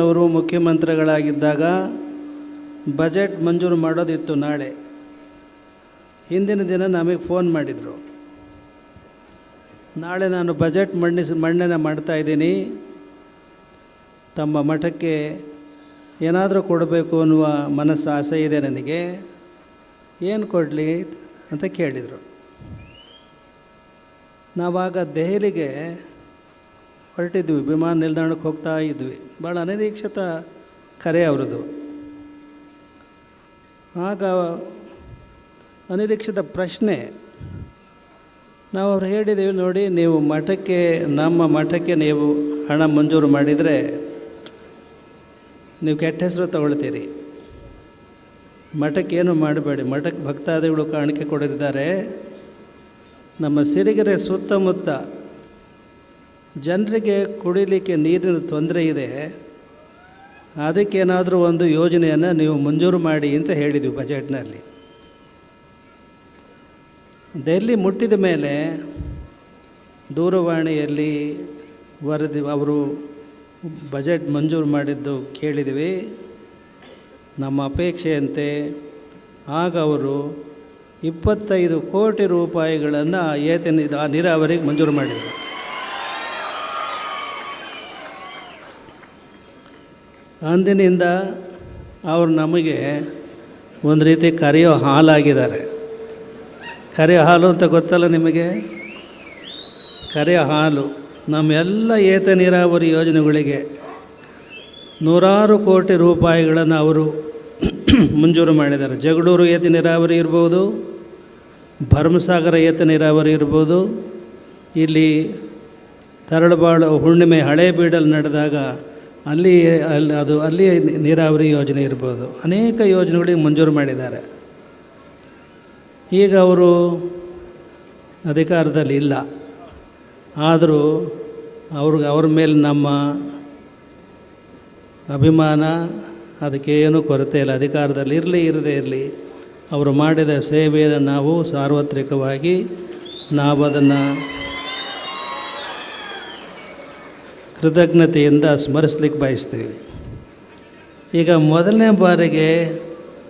ಅವರು ಮುಖ್ಯಮಂತ್ರಿಗಳಾಗಿದ್ದಾಗ ಬಜೆಟ್ ಮಂಜೂರು ಮಾಡೋದಿತ್ತು ನಾಳೆ. ಹಿಂದಿನ ದಿನ ನಮಗೆ ಫೋನ್ ಮಾಡಿದರು, ನಾಳೆ ನಾನು ಬಜೆಟ್ ಮಂಡನೆ ಮಾಡ್ತಾಯಿದ್ದೀನಿ, ತಮ್ಮ ಮಠಕ್ಕೆ ಏನಾದರೂ ಕೊಡಬೇಕು ಅನ್ನುವ ಮನಸ್ಸು ಆಸೆ ಇದೆ ನನಗೆ, ಏನು ಕೊಡಲಿ ಅಂತ ಕೇಳಿದರು. ನಾವಾಗ ದೆಹಲಿಗೆ ಹೊರಟಿದ್ವಿ, ವಿಮಾನ ನಿಲ್ದಾಣಕ್ಕೆ ಹೋಗ್ತಾ ಇದ್ವಿ. ಭಾಳ ಅನಿರೀಕ್ಷಿತ ಕರೆ ಅವರದು. ಆಗ ಅನಿರೀಕ್ಷಿತ ಪ್ರಶ್ನೆ, ನಾವು ಅವ್ರು ಹೇಳಿದ್ದೀವಿ, ನೋಡಿ ನೀವು ನಮ್ಮ ಮಠಕ್ಕೆ ನೀವು ಹಣ ಮಂಜೂರು ಮಾಡಿದರೆ ನೀವು ಕೆಟ್ಟ ಹೆಸರು ತಗೊಳ್ತೀರಿ, ಮಠಕ್ಕೇನು ಮಾಡಬೇಡಿ, ಮಠಕ್ಕೆ ಭಕ್ತಾದಿಗಳು ಕಾಣಿಕೆ ಕೊಡಿದ್ದಾರೆ, ನಮ್ಮ ಸಿರಿಗೆರೆ ಸುತ್ತಮುತ್ತ ಜನರಿಗೆ ಕುಡಿಲಿಕ್ಕೆ ನೀರಿನ ತೊಂದರೆ ಇದೆ, ಅದಕ್ಕೇನಾದರೂ ಒಂದು ಯೋಜನೆಯನ್ನು ನೀವು ಮಂಜೂರು ಮಾಡಿ ಅಂತ ಹೇಳಿದ್ವಿ ಬಜೆಟ್ನಲ್ಲಿ. ದೆಹಲಿ ಮುಟ್ಟಿದ ಮೇಲೆ ದೂರವಾಣಿಯಲ್ಲಿ ವರದಿ ಅವರು ಬಜೆಟ್ ಮಂಜೂರು ಮಾಡಿದ್ದು ಕೇಳಿದ್ವಿ. ನಮ್ಮ ಅಪೇಕ್ಷೆಯಂತೆ ಆಗ ಅವರು 25 ಕೋಟಿ ರೂಪಾಯಿಗಳನ್ನು ನೀರಾವರಿಗೆ ಮಂಜೂರು ಮಾಡಿದರು. ಅಂದಿನಿಂದ ಅವರು ನಮಗೆ ಒಂದು ರೀತಿ ಕರೆಯೋ ಹಾಲಾಗಿದ್ದಾರೆ. ಕರೆಯೋ ಹಾಲು ಅಂತ ಗೊತ್ತಲ್ಲ ನಿಮಗೆ? ಕರೆಯೋ ಹಾಲು ನಮ್ಮೆಲ್ಲ ಏತ ನೀರಾವರಿ ಯೋಜನೆಗಳಿಗೆ ನೂರಾರು ಕೋಟಿ ರೂಪಾಯಿಗಳನ್ನು ಅವರು ಮಂಜೂರು ಮಾಡಿದ್ದಾರೆ. ಜಗಳೂರು ಏತ ನೀರಾವರಿ ಇರ್ಬೋದು, ಭರಮಸಾಗರ ಏತ ನೀರಾವರಿ ಇರ್ಬೋದು, ಇಲ್ಲಿ ತರಳಬಾಳು ಹುಣ್ಣಿಮೆ ಹಳೇಬೀಡಲ್ಲಿ ನಡೆದಾಗ ಅಲ್ಲಿ ನೀರಾವರಿ ಯೋಜನೆ ಇರ್ಬೋದು, ಅನೇಕ ಯೋಜನೆಗಳಿಗೆ ಮಂಜೂರು ಮಾಡಿದ್ದಾರೆ. ಈಗ ಅವರು ಅಧಿಕಾರದಲ್ಲಿ ಇಲ್ಲ, ಆದರೂ ಅವ್ರ ಮೇಲೆ ನಮ್ಮ ಅಭಿಮಾನ, ಅದಕ್ಕೇನು ಕೊರತೆ ಇಲ್ಲ. ಅಧಿಕಾರದಲ್ಲಿ ಇರದೇ ಇರಲಿ, ಅವರು ಮಾಡಿದ ಸೇವೆಯನ್ನು ನಾವು ಸಾರ್ವತ್ರಿಕವಾಗಿ ಅದನ್ನು ಕೃತಜ್ಞತೆಯಿಂದ ಸ್ಮರಿಸ್ಲಿಕ್ಕೆ ಬಯಸ್ತೀವಿ. ಈಗ ಮೊದಲನೇ ಬಾರಿಗೆ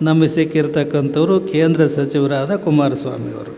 ನಮಗೆ ಸಿಕ್ಕಿರ್ತಕ್ಕಂಥವ್ರು ಕೇಂದ್ರ ಸಚಿವರಾದ ಕುಮಾರಸ್ವಾಮಿಯವರು.